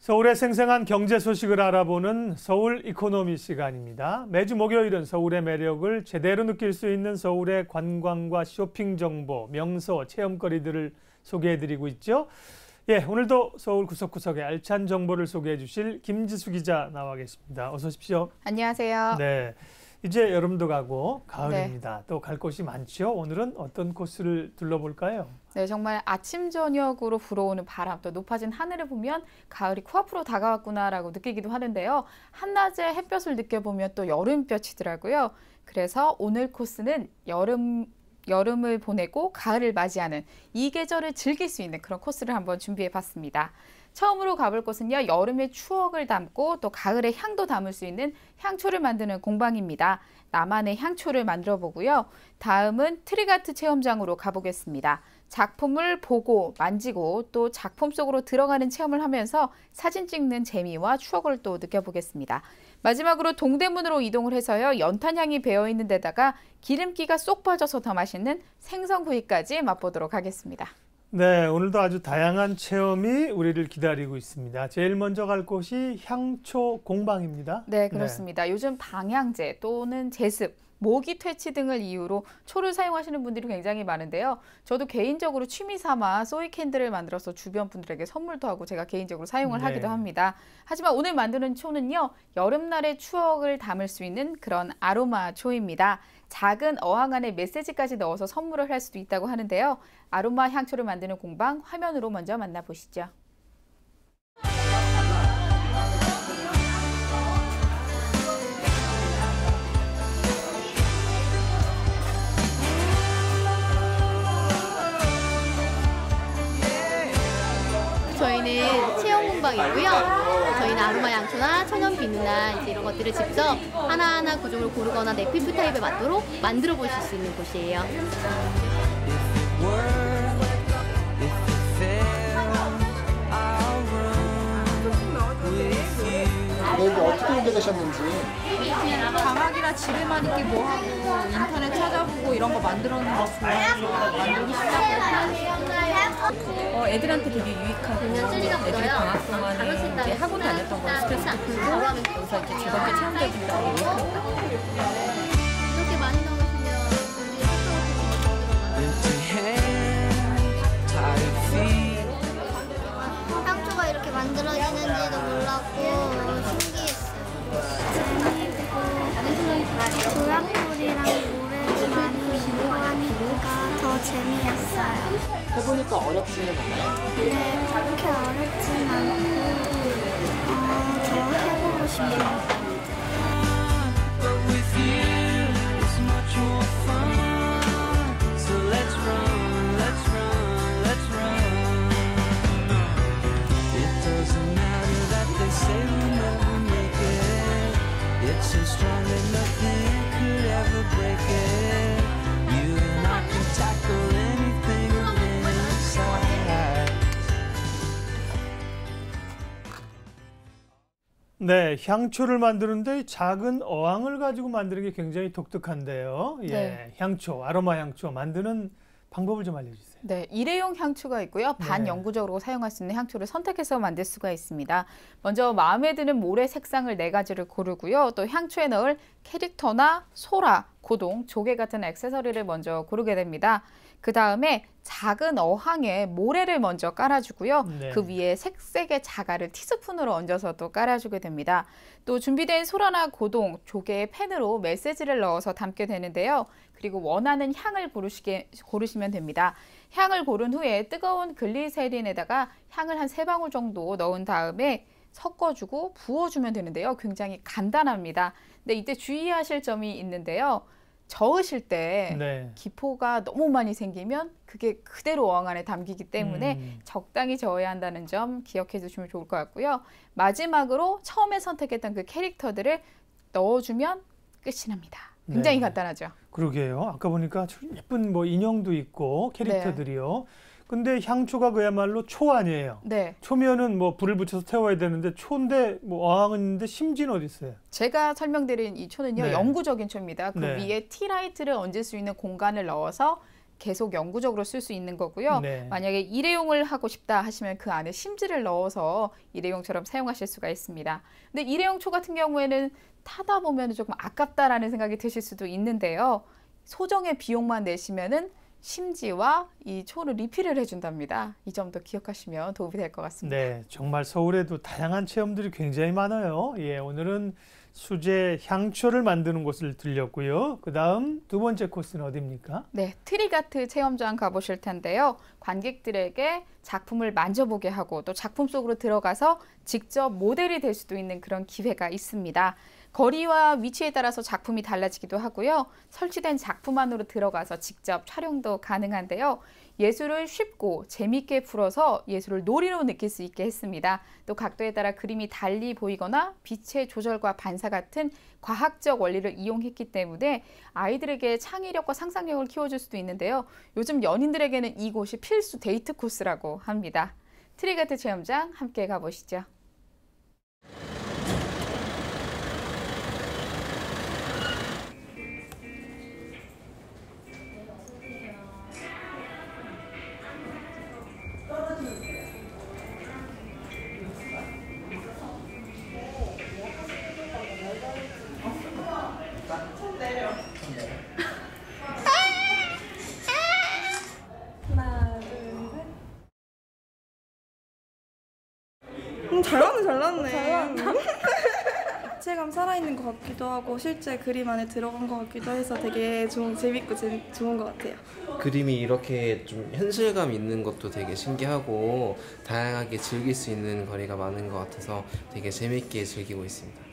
서울의 생생한 경제 소식을 알아보는 서울 이코노미 시간입니다. 매주 목요일은 서울의 매력을 제대로 느낄 수 있는 서울의 관광과 쇼핑 정보, 명소, 체험거리들을 소개해드리고 있죠. 예, 오늘도 서울 구석구석의 알찬 정보를 소개해 주실 김지수 기자 나와 계십니다. 어서 오십시오. 안녕하세요. 네, 이제 여름도 가고 가을입니다. 네. 또 갈 곳이 많죠. 오늘은 어떤 코스를 둘러볼까요? 네, 정말 아침 저녁으로 불어오는 바람, 또 높아진 하늘을 보면 가을이 코앞으로 다가왔구나라고 느끼기도 하는데요. 한낮에 햇볕을 느껴보면 또 여름볕이더라고요. 그래서 오늘 코스는 여름을 보내고 가을을 맞이하는 이 계절을 즐길 수 있는 그런 코스를 한번 준비해봤습니다. 처음으로 가볼 곳은요, 여름의 추억을 담고 또 가을의 향도 담을 수 있는 향초를 만드는 공방입니다. 나만의 향초를 만들어 보고요. 다음은 트리가트 체험장으로 가보겠습니다. 작품을 보고 만지고 또 작품 속으로 들어가는 체험을 하면서 사진 찍는 재미와 추억을 또 느껴보겠습니다. 마지막으로 동대문으로 이동을 해서요, 연탄향이 배어있는 데다가 기름기가 쏙 빠져서 더 맛있는 생선구이까지 맛보도록 하겠습니다. 네, 오늘도 아주 다양한 체험이 우리를 기다리고 있습니다. 제일 먼저 갈 곳이 향초 공방입니다. 네, 그렇습니다. 네. 요즘 방향제 또는 제습, 모기 퇴치 등을 이유로 초를 사용하시는 분들이 굉장히 많은데요. 저도 개인적으로 취미 삼아 소이 캔들을 만들어서 주변 분들에게 선물도 하고 제가 개인적으로 사용을 하기도 합니다. 하지만 오늘 만드는 초는요, 여름날의 추억을 담을 수 있는 그런 아로마 초입니다. 작은 어항 안에 메시지까지 넣어서 선물을 할 수도 있다고 하는데요. 아로마 향초를 만드는 공방 화면으로 먼저 만나보시죠. 저희는 체험 공방이고요. 저희는 아로마 향초나 천연 비누나 이제 이런 것들을 직접 하나하나 구종을 고르거나 내 피부 타입에 맞도록 만들어 보실 수 있는 곳이에요. 여기 어떻게 오게 되셨는지. 방학이라 집에만 있기 뭐하고 인터넷 찾아보고 이런 거 만들어놓는 거 좋아해서 만들기 시작했어요. 애들한테 되게 유익하고 애들이 방학 동안에 이제 학원 다녔던 거 스트레스도 풀고 여기서 이제 즐겁게 체험해준다고 유익하다. 이렇게 많이 넣으시면 향초가 이렇게 만들어지는지도 몰랐고 신기했어요. 재미있고 조약돌이랑 모래도 많이 있고 하니까 더 재미있어요. 해보니까 어렵지는 않아요? 네, 그렇게 어렵진 않고 더 해보고 싶어요. 네, 향초를 만드는데 작은 어항을 가지고 만드는 게 굉장히 독특한데요. 예, 네. 향초, 아로마 향초 만드는 방법을 좀 알려주세요. 네, 일회용 향초가 있고요. 반영구적으로 사용할 수 있는 향초를 선택해서 만들 수가 있습니다. 먼저 마음에 드는 모래 색상을 4가지를 고르고요. 또 향초에 넣을 캐릭터나 소라, 고동, 조개 같은 액세서리를 먼저 고르게 됩니다. 그 다음에 작은 어항에 모래를 먼저 깔아주고요. 네. 그 위에 색색의 자갈을 티스푼으로 얹어서 또 깔아주게 됩니다. 또 준비된 소라나 고동, 조개의 펜으로 메시지를 넣어서 담게 되는데요. 그리고 원하는 향을 고르시면 됩니다. 향을 고른 후에 뜨거운 글리세린에다가 향을 한 3방울 정도 넣은 다음에 섞어주고 부어주면 되는데요. 굉장히 간단합니다. 근데 이때 주의하실 점이 있는데요. 저으실 때 기포가 너무 많이 생기면 그게 그대로 어항 안에 담기기 때문에 적당히 저어야 한다는 점 기억해 주시면 좋을 것 같고요. 마지막으로 처음에 선택했던 그 캐릭터들을 넣어주면 끝이 납니다. 굉장히 간단하죠. 그러게요. 아까 보니까 예쁜 뭐 인형도 있고 캐릭터들이요. 근데 향초가 그야말로 초 아니에요. 네. 초면은 뭐 불을 붙여서 태워야 되는데 초인데 뭐 어항은 있는데 심지는 어디 있어요? 제가 설명드린 이 초는요, 영구적인 초입니다. 그 위에 티라이트를 얹을 수 있는 공간을 넣어서 계속 영구적으로 쓸 수 있는 거고요. 네. 만약에 일회용을 하고 싶다 하시면 그 안에 심지를 넣어서 일회용처럼 사용하실 수가 있습니다. 근데 일회용초 같은 경우에는 타다 보면 조금 아깝다라는 생각이 드실 수도 있는데요. 소정의 비용만 내시면은 심지와 이 초를 리필을 해준답니다. 이 점도 기억하시면 도움이 될 것 같습니다. 네, 정말 서울에도 다양한 체험들이 굉장히 많아요. 예, 오늘은 수제 향초를 만드는 곳을 들렸고요. 그다음 두 번째 코스는 어디입니까? 네, 트리가트 체험장 가보실 텐데요. 관객들에게 작품을 만져보게 하고 또 작품 속으로 들어가서 직접 모델이 될 수도 있는 그런 기회가 있습니다. 거리와 위치에 따라서 작품이 달라지기도 하고요. 설치된 작품 안으로 들어가서 직접 촬영도 가능한데요. 예술을 쉽고 재미있게 풀어서 예술을 놀이로 느낄 수 있게 했습니다. 또 각도에 따라 그림이 달리 보이거나 빛의 조절과 반사 같은 과학적 원리를 이용했기 때문에 아이들에게 창의력과 상상력을 키워줄 수도 있는데요. 요즘 연인들에게는 이곳이 필수 데이트 코스라고 합니다. 트리가트 체험장 함께 가보시죠. 잘 나왔네. 입체감 살아있는 것 같기도 하고 실제 그림 안에 들어간 것 같기도 해서 되게 재밌고 좋은 것 같아요. 그림이 이렇게 좀 현실감 있는 것도 되게 신기하고 다양하게 즐길 수 있는 거리가 많은 것 같아서 되게 재밌게 즐기고 있습니다.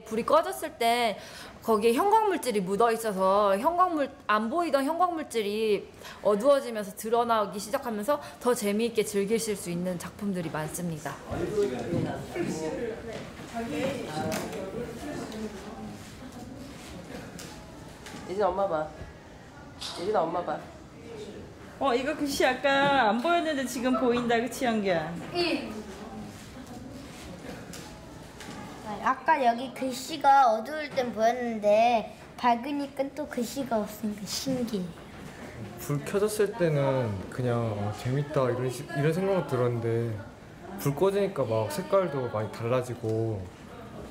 불이 꺼졌을 때 거기에 형광물질이 묻어 있어서 안 보이던 형광물질이 어두워지면서 드러나기 시작하면서 더 재미있게 즐기실 수 있는 작품들이 많습니다. 예진아 엄마 봐. 예진아 엄마 봐. 이거 글씨 아까 안 보였는데 지금 보인다, 그치 연기야? 아까 여기 글씨가 어두울 땐 보였는데 밝으니까 또 글씨가 없으니까 신기해. 불 켜졌을 때는 그냥 재밌다 이런 생각이 들었는데 불 꺼지니까 막 색깔도 많이 달라지고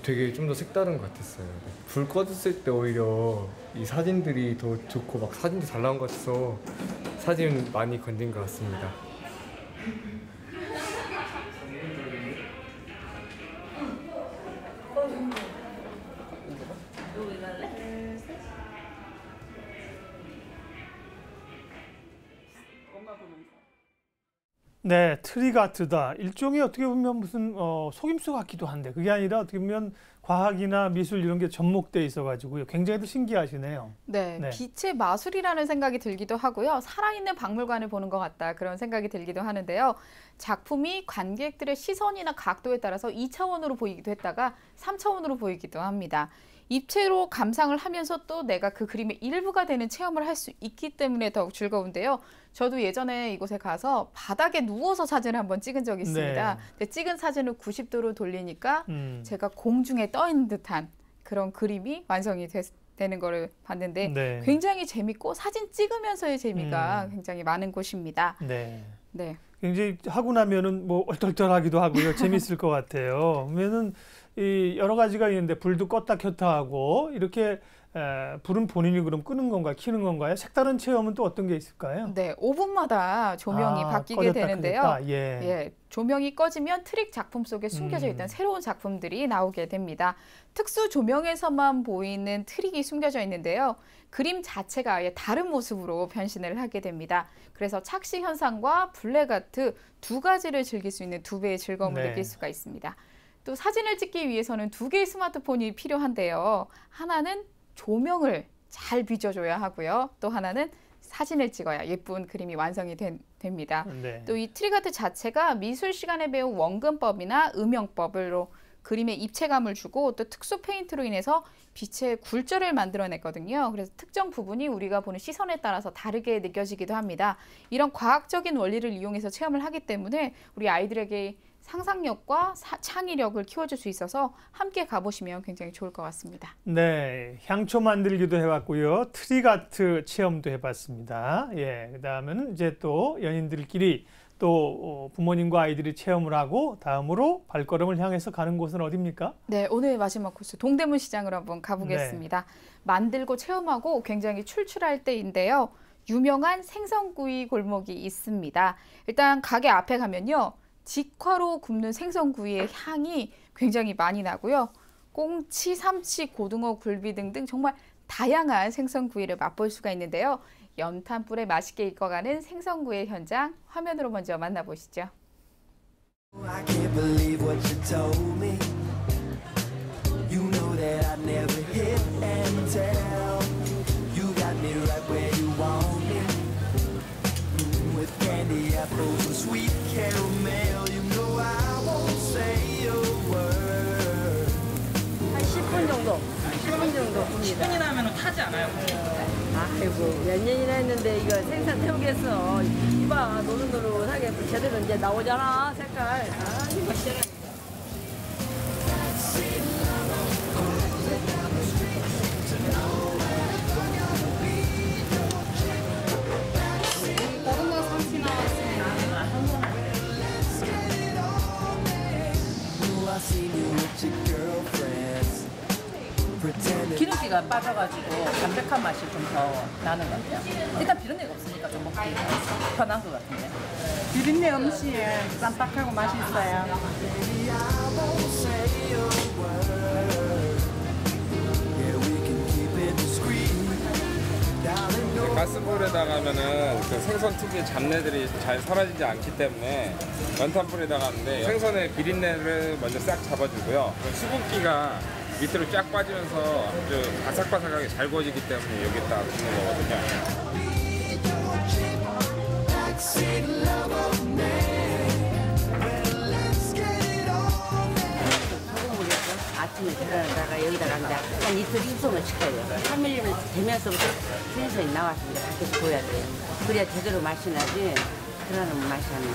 되게 좀 더 색다른 것 같았어요. 불 꺼졌을 때 오히려 이 사진들이 더 좋고 막 사진도 잘 나온 것 같아서 사진 많이 건진 것 같습니다. 네, 트리가트다. 일종의 어떻게 보면 무슨 속임수 같기도 한데 그게 아니라 어떻게 보면 과학이나 미술 이런 게 접목돼 있어가지고요. 굉장히 또 신기하시네요. 네, 빛의 마술이라는 생각이 들기도 하고요. 살아있는 박물관을 보는 것 같다 그런 생각이 들기도 하는데요. 작품이 관객들의 시선이나 각도에 따라서 2차원으로 보이기도 했다가 3차원으로 보이기도 합니다. 입체로 감상을 하면서 또 내가 그 그림의 일부가 되는 체험을 할 수 있기 때문에 더욱 즐거운데요. 저도 예전에 이곳에 가서 바닥에 누워서 사진을 한번 찍은 적이 있습니다. 네. 근데 찍은 사진을 90도로 돌리니까 제가 공중에 떠 있는 듯한 그런 그림이 완성이 되는 거를 봤는데 네. 굉장히 재밌고 사진 찍으면서의 재미가 굉장히 많은 곳입니다. 네. 네. 굉장히 하고 나면은 뭐 얼떨떨하기도 하고요. 재밌을 것 같아요. 그러면은 이 여러 가지가 있는데 불도 껐다 켰다 하고 이렇게 불은 본인이 그럼 끄는 건가요? 켜는 건가요? 색다른 체험은 또 어떤 게 있을까요? 네, 5분마다 조명이 바뀌게 되는데요. 예. 조명이 꺼지면 트릭 작품 속에 숨겨져 있던 새로운 작품들이 나오게 됩니다. 특수 조명에서만 보이는 트릭이 숨겨져 있는데요. 그림 자체가 아예 다른 모습으로 변신을 하게 됩니다. 그래서 착시 현상과 블랙아트 두 가지를 즐길 수 있는 두 배의 즐거움을 느낄 수가 있습니다. 또 사진을 찍기 위해서는 두 개의 스마트폰이 필요한데요. 하나는 조명을 잘 비춰줘야 하고요. 또 하나는 사진을 찍어야 예쁜 그림이 완성이 됩니다. 네. 또 이 트리가트 자체가 미술 시간에 배운 원근법이나 음영법으로 그림에 입체감을 주고 또 특수 페인트로 인해서 빛의 굴절을 만들어냈거든요. 그래서 특정 부분이 우리가 보는 시선에 따라서 다르게 느껴지기도 합니다. 이런 과학적인 원리를 이용해서 체험을 하기 때문에 우리 아이들에게 상상력과 창의력을 키워줄 수 있어서 함께 가보시면 굉장히 좋을 것 같습니다. 네, 향초 만들기도 해봤고요. 트리아트 체험도 해봤습니다. 예, 그다음은 이제 또 연인들끼리 또 부모님과 아이들이 체험을 하고 다음으로 발걸음을 향해서 가는 곳은 어디입니까? 네, 오늘 마지막 코스 동대문 시장으로 한번 가보겠습니다. 만들고 체험하고 굉장히 출출할 때인데요. 유명한 생선구이 골목이 있습니다. 일단 가게 앞에 가면요. 직화로 굽는 생선구이의 향이 굉장히 많이 나고요. 꽁치, 삼치, 고등어, 굴비 등등 정말 다양한 생선구이를 맛볼 수가 있는데요. 연탄불에 맛있게 익어가는 생선구이의 현장 화면으로 먼저 만나보시죠. I can't believe what you told me. You know that I never hit and tell. You got me right where you want me. With candy apples and sweet caramel. You know I won't say a word. 한 10분 정도. 10분 정도 굽니다. 10분이나 하면 타지 않아요? 아이고 몇 년이나 했는데 이거 생선 태우겠어. 이봐 노릇노릇하게 제대로 이제 나오잖아 색깔. 이거 시원해. 고등어 삼치 나왔습니다. 기름기가 빠져가지고 담백한 맛이 좀 더 나는 것 같아요. 일단 비린내가 없으니까 좀 먹기 편한 것 같은데. 비린내 없이 쌈박하고 맛있어요. 가스불에다가 하면은 그 생선 특유의 잡내들이 잘 사라지지 않기 때문에 연탄불에다가 하는데 생선의 비린내를 먼저 싹 잡아주고요. 수분기가 밑으로 쫙 빠지면서 아주 바삭바삭하게 잘 구워지기 때문에 여기다 굽는 거거든요. 아침에 들어다가 여기다가 한 이틀 숙성을 시켜요. 3일 되면서부터 생선이 나와서 이제 밖에서 구워야 돼요. 그래야 제대로 맛이 나지. 그러는 맛이 안 나.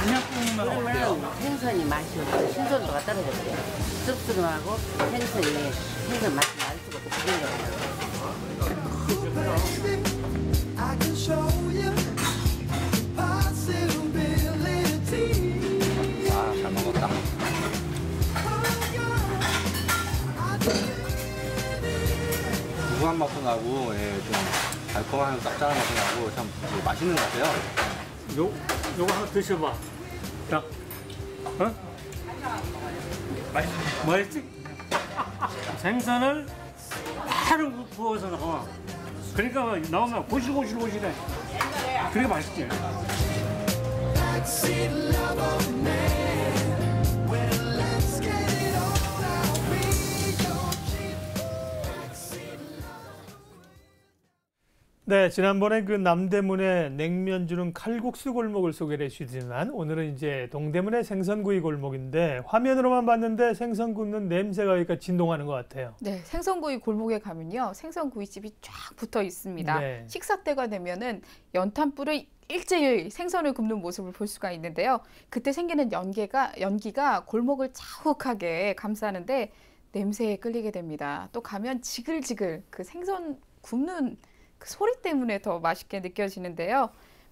그냥 구우면 어때요? 생선이 맛이 없고 신선도가 떨어졌대요. 씁쓸하고 생선 맛이 날 수가 없고 그런 거예요. 아, 잘 먹었다. 고소한 맛도 나고, 예, 좀 달콤한 짭짤한 맛도 나고, 참 맛있는 것 같아요. 요거 하나 드셔봐. 자, 맛있지? 생선을 바로 구워서 나와. 그러니까 나오면 고실고실고실해. 그게 맛있지. 네, 지난번에 그 남대문의 냉면 주는 칼국수 골목을 소개를 해주시지만 오늘은 이제 동대문의 생선구이 골목인데 화면으로만 봤는데 생선 굽는 냄새가 여기가 진동하는 것 같아요. 네, 생선구이 골목에 가면요. 생선구이집이 쫙 붙어 있습니다. 네. 식사 때가 되면은 연탄불을 일제히 생선을 굽는 모습을 볼 수가 있는데요. 그때 생기는 연기가 골목을 자욱하게 감싸는데 냄새에 끌리게 됩니다. 또 가면 지글지글 그 생선 굽는 그 소리 때문에 더 맛있게 느껴지는데요.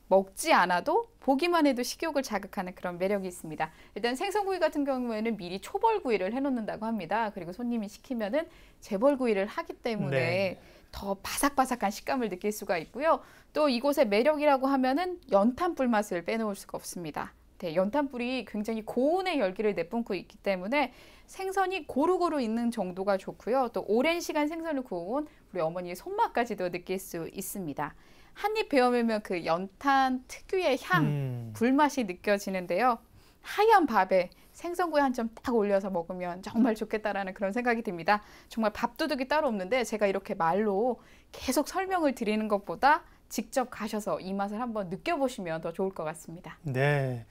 먹지 않아도 보기만 해도 식욕을 자극하는 그런 매력이 있습니다. 일단 생선구이 같은 경우에는 미리 초벌구이를 해놓는다고 합니다. 그리고 손님이 시키면은 재벌구이를 하기 때문에 네. 더 바삭바삭한 식감을 느낄 수가 있고요. 또 이곳의 매력이라고 하면은 연탄불 맛을 빼놓을 수가 없습니다. 네, 연탄불이 굉장히 고온의 열기를 내뿜고 있기 때문에 생선이 고루고루 익는 정도가 좋고요. 또 오랜 시간 생선을 구워온 우리 어머니의 손맛까지도 느낄 수 있습니다. 한 입 베어물면 그 연탄 특유의 향, 불맛이 느껴지는데요. 하얀 밥에 생선구이 한 점 딱 올려서 먹으면 정말 좋겠다라는 그런 생각이 듭니다. 정말 밥도둑이 따로 없는데 제가 이렇게 말로 계속 설명을 드리는 것보다 직접 가셔서 이 맛을 한번 느껴보시면 더 좋을 것 같습니다. 네.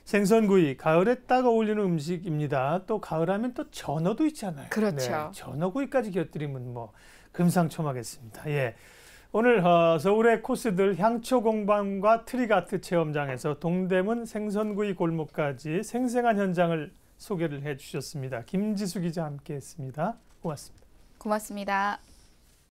생선구이, 가을에 딱 어울리는 음식입니다. 또 가을하면 또 전어도 있잖아요. 그렇죠. 네, 전어구이까지 곁들이면 뭐 금상첨화겠습니다. 예. 오늘 서울의 코스들 향초 공방과 트리가트 체험장에서 동대문 생선구이 골목까지 생생한 현장을 소개를 해주셨습니다. 김지수 기자 함께했습니다. 고맙습니다. 고맙습니다.